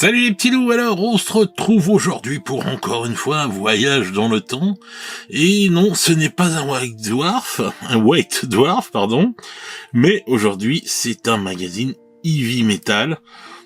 Salut les petits loups, alors on se retrouve aujourd'hui pour encore une fois un voyage dans le temps. Et non, ce n'est pas un White Dwarf, mais aujourd'hui c'est un magazine Heavy Metal.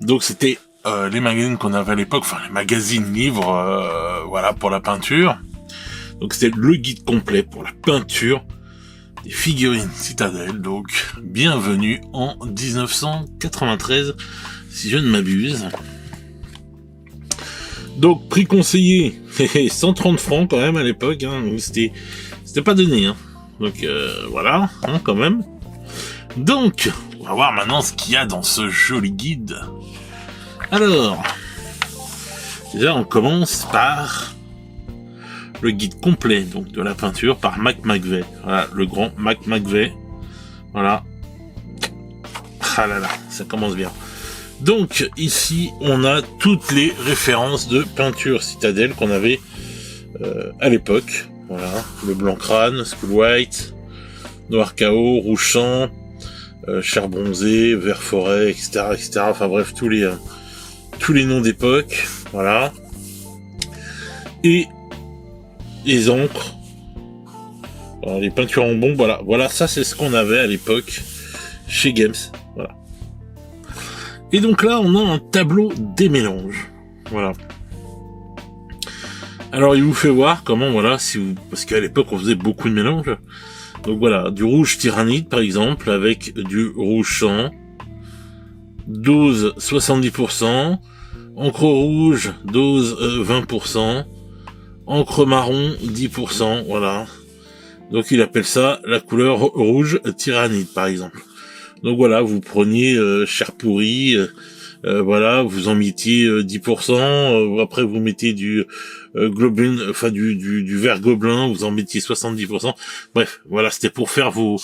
Donc c'était les magazines qu'on avait à l'époque, enfin les magazines livres, voilà, pour la peinture. Donc c'était le guide complet pour la peinture des figurines Citadel. Donc bienvenue en 1993, si je ne m'abuse. Donc, prix conseillé, 130 francs quand même à l'époque, hein, c'était pas donné, hein. Donc, voilà, hein, quand même. Donc, on va voir maintenant ce qu'il y a dans ce joli guide. Alors, déjà, on commence par le guide complet, donc, de la peinture par Mac McVeigh. Voilà, le grand Mac McVeigh. Voilà. Ah là là, ça commence bien. Donc ici on a toutes les références de peinture Citadel qu'on avait à l'époque. Voilà, le blanc crâne, School White, noir chaos, rouge sang, chair bronzée, vert forêt, etc. Enfin bref, tous les noms d'époque. Voilà. Et les encres. Voilà, les peintures en bombe. Voilà, ça c'est ce qu'on avait à l'époque chez Games. Voilà. Et donc là, on a un tableau des mélanges. Voilà. Alors, il vous fait voir comment, voilà, parce qu'à l'époque, on faisait beaucoup de mélanges. Donc voilà, du rouge tyrannide, par exemple, avec du rouge sang, dose 70%, encre rouge, dose 20%, encre marron, 10%, voilà. Donc, il appelle ça la couleur rouge tyrannide, par exemple. Donc voilà, vous preniez chair pourrie, voilà, vous en mettiez 10%, après vous mettez du globule, enfin du vert gobelin, vous en mettiez 70%. Bref, voilà, c'était pour faire vos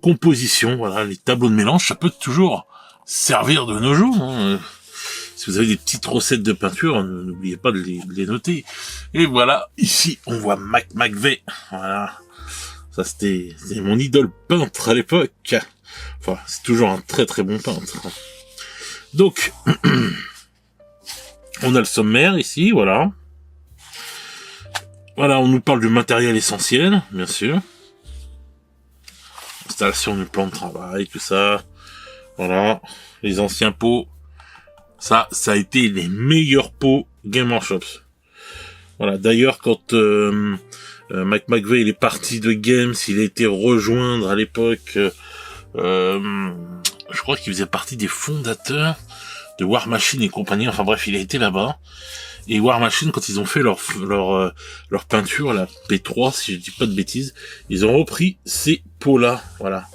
compositions, voilà, les tableaux de mélange, ça peut toujours servir de nos jours, hein. Si vous avez des petites recettes de peinture, n'oubliez pas de les noter. Et voilà, ici on voit Mac McVeigh, voilà. Ça c'était mon idole peintre à l'époque. Enfin, c'est toujours un très très bon peintre. Donc, on a le sommaire ici, voilà. Voilà, on nous parle du matériel essentiel, bien sûr. Installation du plan de travail, tout ça. Voilà, les anciens pots. Ça a été les meilleurs pots Game Workshop. Voilà, d'ailleurs, quand Mac McVeigh il est parti de Games, il a été rejoindre à l'époque... je crois qu'il faisait partie des fondateurs de War Machine et compagnie. Enfin bref, il a été là-bas. Et War Machine, quand ils ont fait leur peinture, la P3, si je dis pas de bêtises, ils ont repris ces pots-là, voilà,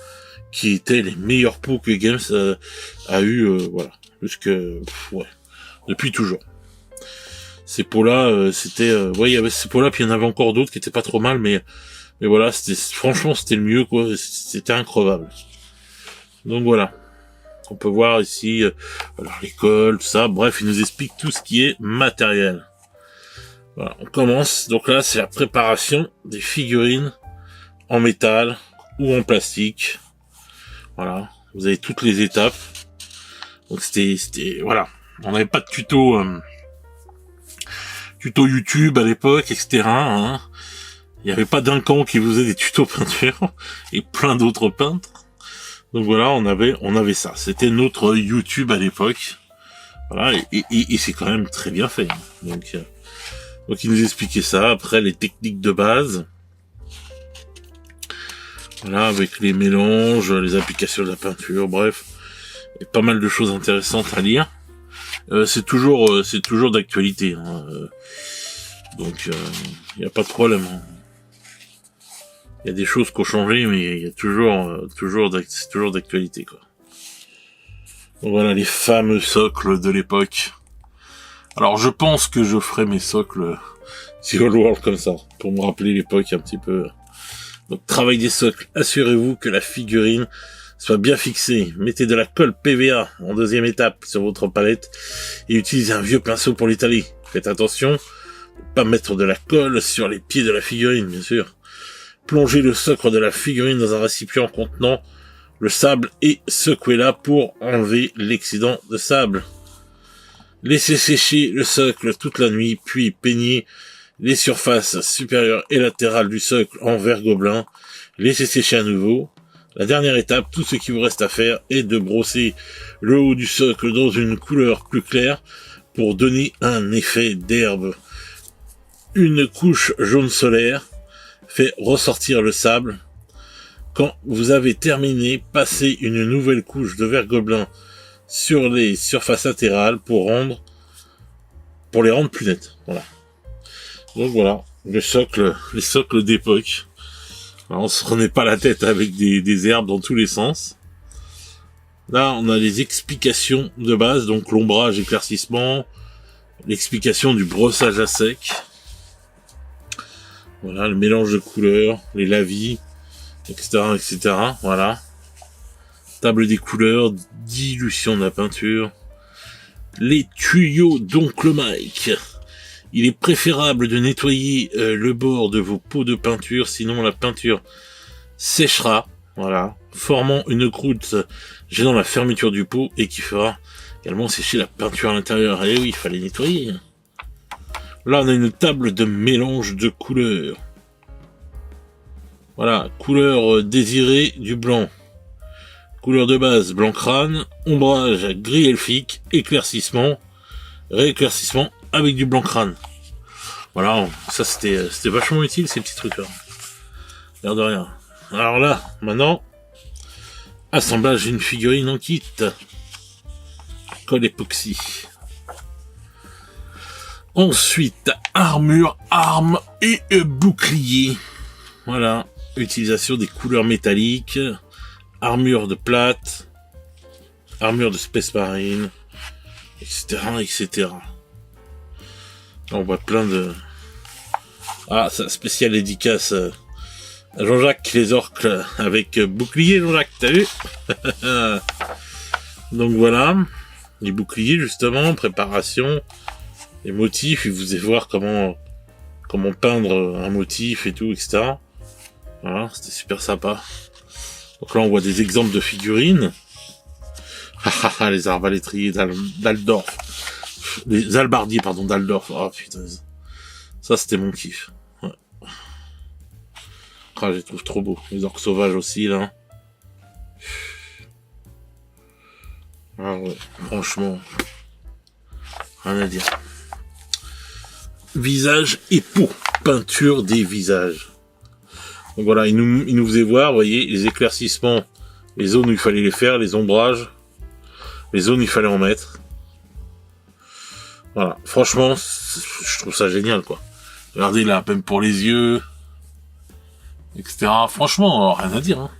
qui étaient les meilleurs pots que Games a eu, voilà, depuis toujours. Ces pots-là, c'était, il y avait ces pots-là, puis il y en avait encore d'autres qui étaient pas trop mal, mais voilà, franchement, c'était le mieux, quoi. C'était increvable. Donc voilà, on peut voir ici, alors l'école, tout ça, bref, il nous explique tout ce qui est matériel. Voilà, on commence, donc là c'est la préparation des figurines en métal ou en plastique. Voilà, vous avez toutes les étapes. Donc c'était voilà, on n'avait pas de tuto YouTube à l'époque, etc. Hein. Il n'y avait pas Duncan qui faisait des tutos peinture et plein d'autres peintres. Donc voilà, on avait ça. C'était notre YouTube à l'époque. Voilà, et c'est quand même très bien fait. Donc il nous expliquait ça. Après, les techniques de base. Voilà, avec les mélanges, les applications de la peinture, bref. Et pas mal de choses intéressantes à lire. C'est toujours d'actualité. Hein. Donc, il n'y a pas de problème. Hein. Il y a des choses qui ont changé, mais il y a c'est toujours d'actualité, quoi. Donc voilà, les fameux socles de l'époque. Alors, je pense que je ferai mes socles Civil World comme ça, pour me rappeler l'époque un petit peu. Donc, travail des socles. Assurez-vous que la figurine soit bien fixée. Mettez de la colle PVA en deuxième étape sur votre palette et utilisez un vieux pinceau pour l'étaler. Faites attention, ne pas mettre de la colle sur les pieds de la figurine, bien sûr. Plongez le socle de la figurine dans un récipient contenant le sable et secouez-la pour enlever l'excédent de sable. Laissez sécher le socle toute la nuit, puis peignez les surfaces supérieures et latérales du socle en vert gobelin. Laissez sécher à nouveau. La dernière étape, tout ce qui vous reste à faire est de brosser le haut du socle dans une couleur plus claire pour donner un effet d'herbe. Une couche jaune solaire fait ressortir le sable. Quand vous avez terminé, passez une nouvelle couche de vert gobelin sur les surfaces latérales pour les rendre plus nettes. Voilà. Donc voilà, les socles d'époque. Alors, on se prenait pas la tête avec des herbes dans tous les sens. Là, on a les explications de base, donc l'ombrage, éclaircissement, l'explication du brossage à sec. Voilà, le mélange de couleurs, les lavis, etc., etc. Voilà. Table des couleurs, dilution de la peinture. Les tuyaux d'oncle Mike. Il est préférable de nettoyer le bord de vos pots de peinture, sinon la peinture séchera, voilà, formant une croûte gênant la fermeture du pot et qui fera également sécher la peinture à l'intérieur. Et oui, il fallait nettoyer. Là, on a une table de mélange de couleurs. Voilà, couleur désirée du blanc. Couleur de base, blanc crâne, ombrage, gris elfique, éclaircissement, rééclaircissement avec du blanc crâne. Voilà, ça c'était vachement utile ces petits trucs-là. L'air de rien. Alors là, maintenant, assemblage d'une figurine en kit. Colle époxy. Ensuite, armure, armes et bouclier. Voilà, utilisation des couleurs métalliques, armure de plate, armure de Space Marine, etc., etc. Là, on voit plein de... Ah, ça, spécial dédicace à Jean-Jacques les orques avec bouclier, Jean-Jacques, t'as vu? Donc voilà, les boucliers justement, préparation, les motifs, et vous allez voir comment peindre un motif et tout, etc. Voilà, c'était super sympa. Donc là, on voit des exemples de figurines. Les arbalétriers d'Aldorf. Les albardiers, pardon, d'Aldorf. Oh putain. Ça, c'était mon kiff. Ouais. Ah, je les trouve trop beaux. Les orques sauvages aussi, là. Ah ouais, franchement. Rien à dire. Visage et peau. Peinture des visages. Donc voilà, il nous faisait voir, vous voyez, les éclaircissements, les zones où il fallait les faire, les ombrages, les zones où il fallait en mettre. Voilà, franchement, je trouve ça génial, quoi. Regardez là, même pour les yeux, etc. Franchement, rien à dire, hein.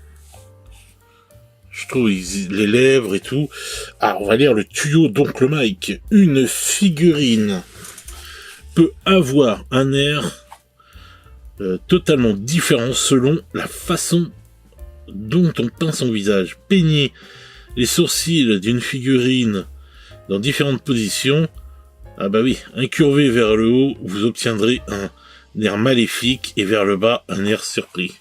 Je trouve les lèvres et tout. Ah, on va lire le tuyau d'oncle Mike. Une figurine peut avoir un air totalement différent selon la façon dont on peint son visage. Peignez les sourcils d'une figurine dans différentes positions. Ah bah oui, incurvé vers le haut, vous obtiendrez un air maléfique et vers le bas, un air surpris.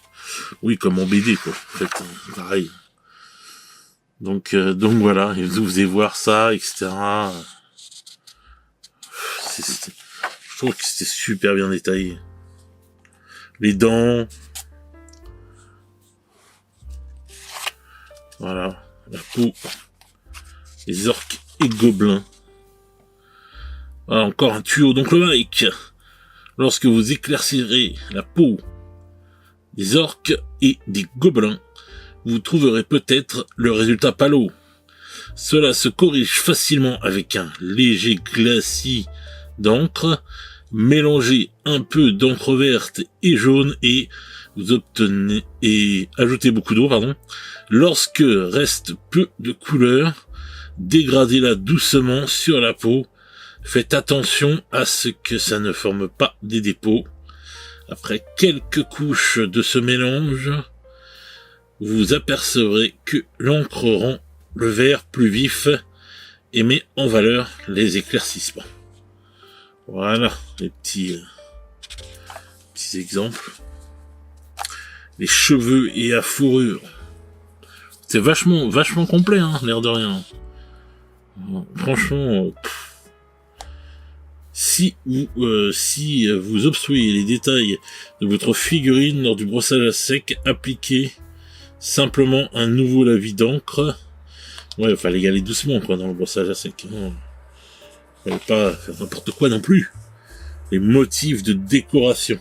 Oui, comme en BD, quoi. En fait, pareil. Donc voilà, et vous allez voir ça, etc. Je trouve que c'était super bien détaillé. Les dents. Voilà. La peau. Les orques et gobelins. Voilà, encore un tuyau. Donc le Mike. Lorsque vous éclaircirez la peau des orques et des gobelins, vous trouverez peut-être le résultat palo. Cela se corrige facilement avec un léger glacis d'encre. Mélangez un peu d'encre verte et jaune et vous obtenez et ajoutez beaucoup d'eau, pardon. Lorsque reste peu de couleur, dégradez-la doucement sur la peau. Faites attention à ce que ça ne forme pas des dépôts. Après quelques couches de ce mélange, vous apercevrez que l'encre rend le vert plus vif et met en valeur les éclaircissements. Voilà, les petits exemples. Les cheveux et à fourrure. C'est vachement complet, hein, l'air de rien. Franchement, si vous obstruez les détails de votre figurine lors du brossage à sec, appliquez simplement un nouveau lavis d'encre. Ouais, fallait y aller doucement, quoi, dans le brossage à sec. Fallait pas faire n'importe quoi non plus. Les motifs de décoration.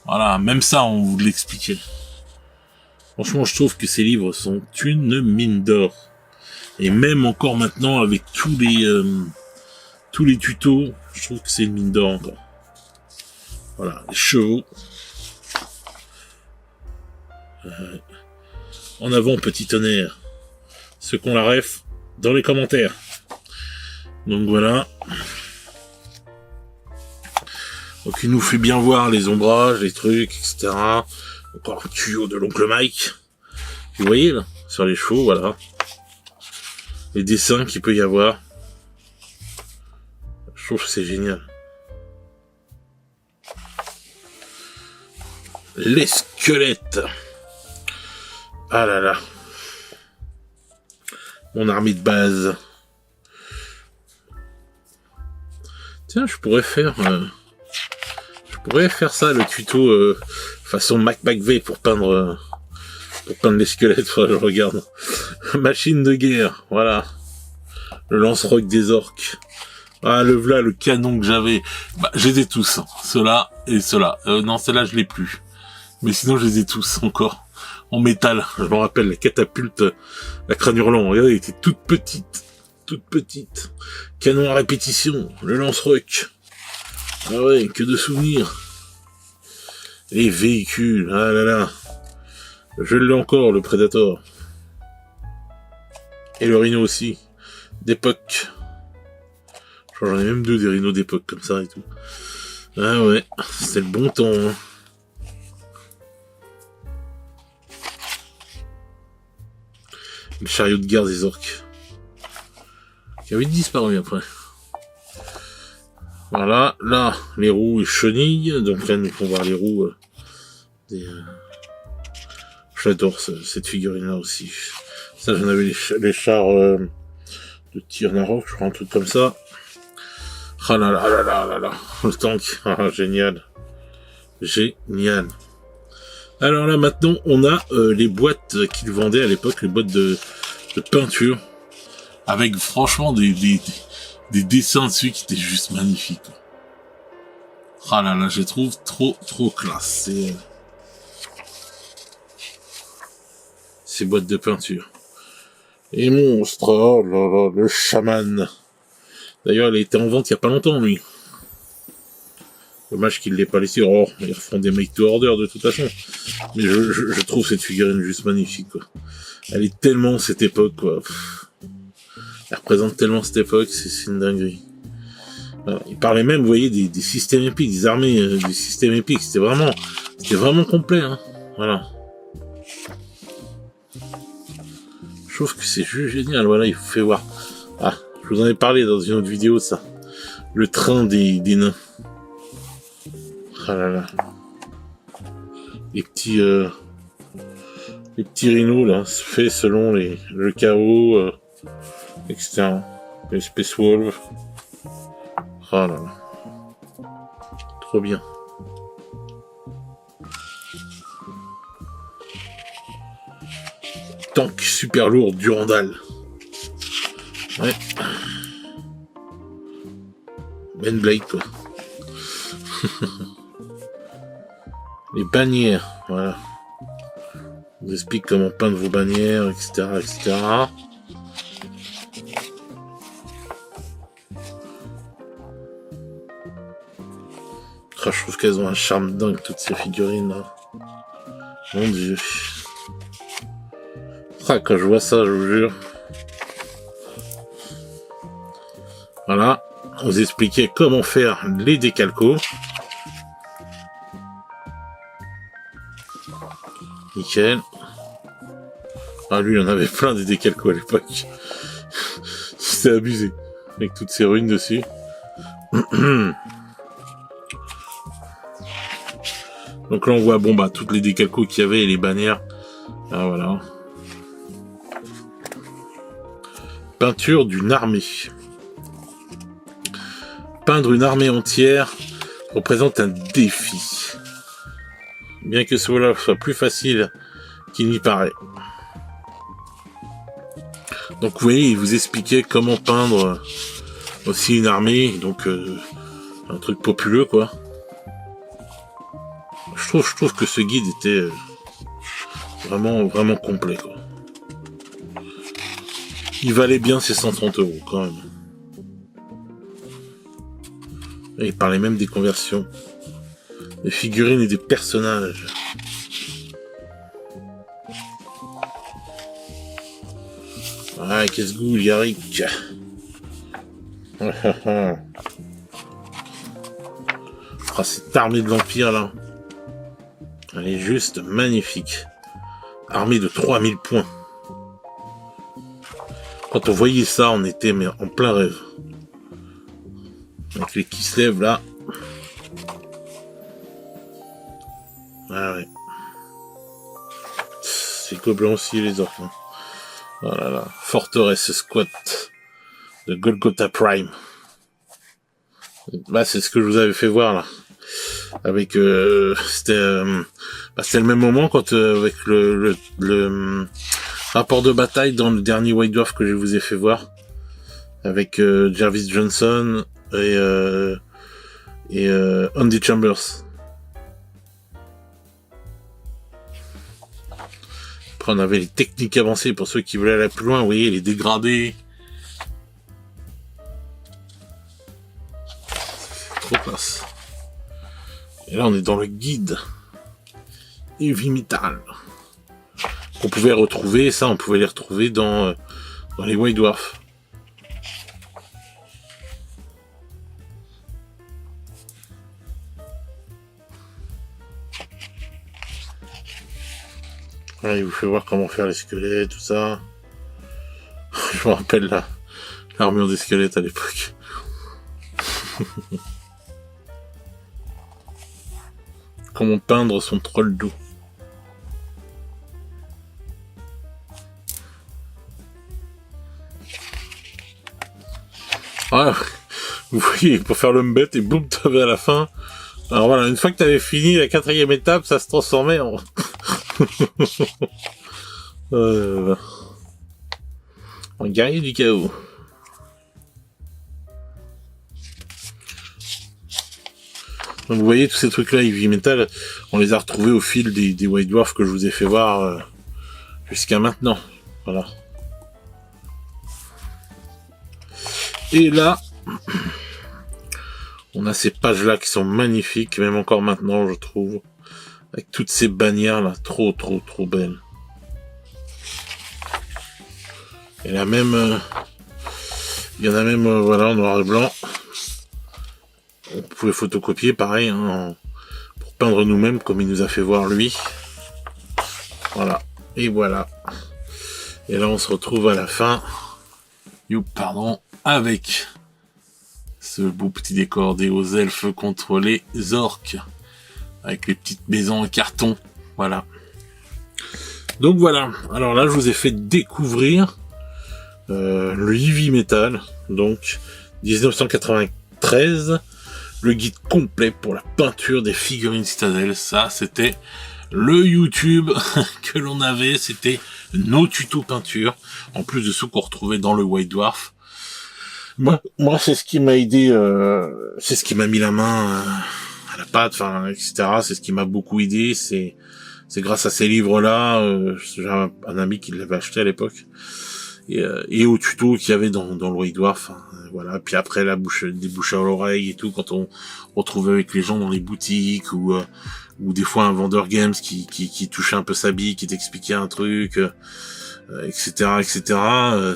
Voilà, même ça, on vous l'expliquait. Franchement, je trouve que ces livres sont une mine d'or. Et même encore maintenant, avec tous les tutos, je trouve que c'est une mine d'or encore. Voilà, les chevaux. En avant, petit tonnerre. Ceux qui ont la ref, dans les commentaires. Donc voilà. Donc il nous fait bien voir les ombrages, les trucs, etc. Encore un tuyau de l'oncle Mike. Vous voyez là, sur les chevaux, voilà. Les dessins qu'il peut y avoir. Je trouve que c'est génial. Les squelettes. Ah là là. Mon armée de base. Tiens, je pourrais faire ça, le tuto façon MacBV pour peindre les squelettes. Enfin, je regarde. Machine de guerre, voilà. Le lance-roc des orques. Ah, le canon que j'avais. Bah, je les ai tous. Ceux-là et ceux-là. Non, ceux-là, je l'ai plus. Mais sinon, je les ai tous encore. En métal. Je me rappelle, la catapulte, la crâne hurlant. Regardez, elle était toute petite. Canon à répétition. Le lance-roc. Ah ouais, que de souvenirs. Les véhicules. Ah là là. Je l'ai encore, le Predator. Et le Rhino aussi. D'époque. J'en ai même deux des rhinos d'époque comme ça et tout. Ah ouais, c'était le bon temps. Hein. Le chariot de guerre des orques. Qui avait disparu après. Voilà, là, les roues et chenilles. Donc là, nous pouvons voir les roues J'adore cette figurine-là aussi. Ça, j'en avais les chars de Tirnarok, je crois, un truc comme ça. Ah là là là là là là, le tank, ah, génial. Génial. Alors là, maintenant, on a les boîtes qu'ils vendaient à l'époque, les boîtes de peinture, avec franchement des dessins dessus qui étaient juste magnifiques. Ah là là, je les trouve trop classe. Ces boîtes de peinture. Et monstre, oh là là, le chaman. D'ailleurs, il a été en vente il y a pas longtemps, lui. Dommage qu'il l'ait pas laissé. Oh, ils refont des make to order de toute façon. Mais je trouve cette figurine juste magnifique, quoi. Elle est tellement cette époque, quoi. Elle représente tellement cette époque, c'est une dinguerie. Alors, il parlait même, vous voyez, des systèmes épiques, des armées, des systèmes épiques. C'était vraiment complet, hein. Voilà. Je trouve que c'est juste génial. Voilà, il vous fait voir. Ah, je vous en ai parlé dans une autre vidéo, ça. Le train des nains. Ah là là. Les petits rhinos, là, faits selon le chaos, etc. Les Space Wolves. Ah là là. Trop bien. Tank super lourd, Durandal. Ouais. Ben Blade, quoi. Les bannières, voilà. On vous explique comment peindre vos bannières, etc., etc. Ah, je trouve qu'elles ont un charme dingue, toutes ces figurines là. Mon Dieu. Ah, quand je vois ça, je vous jure. Voilà. On vous expliquait comment faire les décalcos. Nickel. Ah, lui, il en avait plein des décalcos à l'époque. C'était abusé. Avec toutes ces runes dessus. Donc là, on voit, bon, bah, toutes les décalcos qu'il y avait et les bannières. Ah, voilà. Peinture d'une armée. Peindre une armée entière représente un défi. Bien que cela soit plus facile qu'il n'y paraît. Donc vous voyez, il vous expliquait comment peindre aussi une armée, donc un truc populeux quoi. Je trouve que ce guide était vraiment complet quoi. Il valait bien ses 130 € quand même. Et il parlait même des conversions, des figurines et des personnages. Ah, qu'est-ce que Yarick. Ah, cette armée de vampires là. Elle est juste magnifique. Armée de 3000 points. Quand on voyait ça, on était mais en plein rêve. Avec les qui se lèvent là. Ah ouais. C'est gobelins aussi les orques. Hein. Oh là là. Forteresse squat de Golgotha Prime. Bah c'est ce que je vous avais fait voir là. Avec c'était le même moment quand avec le rapport de bataille dans le dernier White Dwarf que je vous ai fait voir avec Jarvis Johnson et Andy Chambers. Après on avait les techniques avancées pour ceux qui voulaient aller plus loin, vous voyez les dégradés. Trop classe. Et là on est dans le guide Heavy Metal. On pouvait retrouver, ça on pouvait les retrouver dans les White Dwarf. Voilà, il vous fait voir comment faire les squelettes, tout ça. Je me rappelle l'armure des squelettes à l'époque. Comment peindre son troll d'eau. Ah, vous voyez, pour faire l'homme bête et boum, t'avais à la fin. Alors voilà, une fois que t'avais fini la 4e étape, ça se transformait en... en guerrier du chaos. Donc vous voyez tous ces trucs-là, Heavy Metal, on les a retrouvés au fil des White Dwarf que je vous ai fait voir jusqu'à maintenant. Voilà. Et là, on a ces pages-là qui sont magnifiques, même encore maintenant, je trouve. Avec toutes ces bannières-là, trop belles. Et là même, il y en a même, voilà, en noir et blanc. On pouvait photocopier, pareil, hein, pour peindre nous-mêmes, comme il nous a fait voir lui. Voilà. Et voilà. Et là, on se retrouve à la fin. Avec ce beau petit décor des hauts elfes contre les orques. Avec les petites maisons en carton. Voilà. Donc voilà. Alors là, je vous ai fait découvrir le Heavy Metal. Donc, 1993. Le guide complet pour la peinture des figurines Citadel. Ça, c'était le YouTube que l'on avait. C'était nos tutos peinture. En plus de ceux qu'on retrouvait dans le White Dwarf. Moi, c'est ce qui m'a aidé, c'est ce qui m'a mis la main à la pâte, enfin, etc. C'est ce qui m'a beaucoup aidé. C'est grâce à ces livres-là. J'ai un ami qui l'avait acheté à l'époque. Et aux tutos qu'il y avait dans le White Dwarf. Hein, voilà. Puis après, des bouches à l'oreille et tout, quand on retrouvait avec les gens dans les boutiques ou des fois un vendeur games qui touchait un peu sa bille, qui t'expliquait un truc, etc.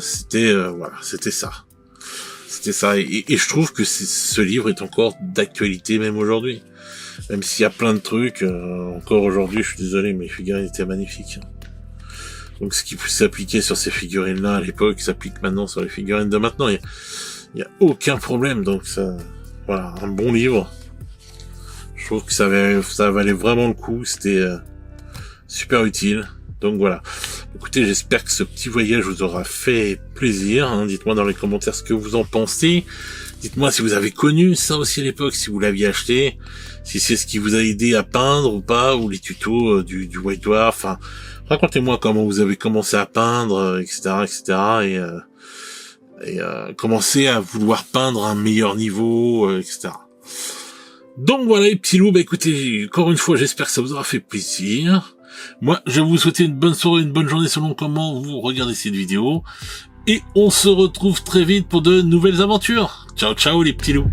C'était, voilà, c'était ça. C'était ça. Et je trouve que ce livre est encore d'actualité même aujourd'hui. Même s'il y a plein de trucs, encore aujourd'hui, je suis désolé, mais les figurines étaient magnifiques. Donc ce qui peut s'appliquer sur ces figurines-là à l'époque s'applique maintenant sur les figurines de maintenant. Il y a aucun problème. Donc ça, voilà, un bon livre. Je trouve que ça valait vraiment le coup. C'était super utile. Donc voilà. Écoutez, j'espère que ce petit voyage vous aura fait plaisir. Hein. Dites-moi dans les commentaires ce que vous en pensez. Dites-moi si vous avez connu ça aussi à l'époque, si vous l'aviez acheté, si c'est ce qui vous a aidé à peindre ou pas, ou les tutos du White Dwarf. Enfin, racontez-moi comment vous avez commencé à peindre, etc., etc., et commencer à vouloir peindre à un meilleur niveau, etc. Donc voilà les petits loups, bah écoutez, encore une fois, j'espère que ça vous aura fait plaisir. Moi, je vais vous souhaiter une bonne soirée, une bonne journée selon comment vous regardez cette vidéo. Et on se retrouve très vite pour de nouvelles aventures. Ciao ciao les petits loups.